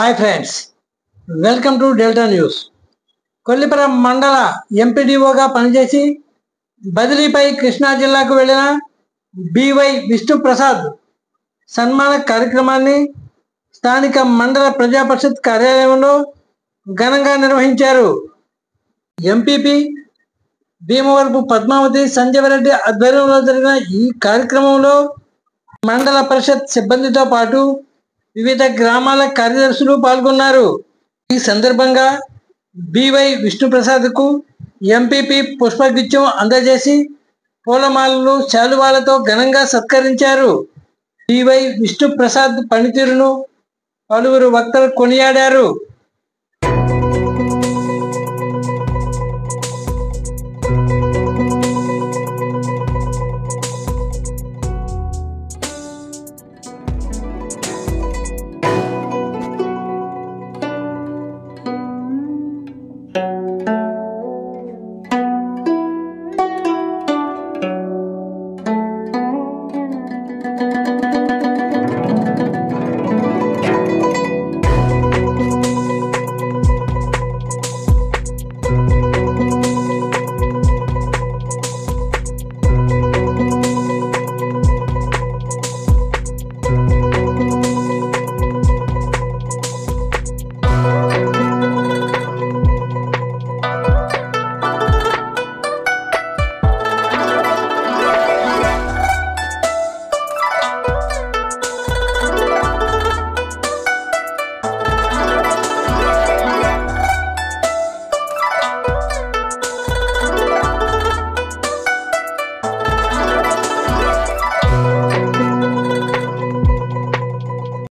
Hi friends, welcome to delta news. Kollipuram మండల ఎంపీడీఓగా పనిచేసి బదిలీపై కృష్ణా జిల్లాకు వెళ్లిన బివై విష్ణుప్రసాద్ సన్మాన కార్యక్రమాన్ని స్థానిక మండల ప్రజాపరిషత్ కార్యాలయంలో ఘనంగా నిర్వహించారు. ఎంపీపీ భీమవరపు పద్మావతి సంజీవరెడ్డి ఆధ్వర్యంలో జరిగిన ఈ కార్యక్రమంలో మండల పరిషత్ సిబ్బందితో పాటు వివిధ గ్రామాల కార్యదర్శులు పాల్గొన్నారు. ఈ సందర్భంగా బివై విష్ణుప్రసాద్కు ఎంపీపీ పుష్పగుచ్చం అందజేసి పూలమాలలు, శాలువాలతో ఘనంగా సత్కరించారు. బివై విష్ణుప్రసాద్ పనితీరును పలువురు వక్తలు కొనియాడారు.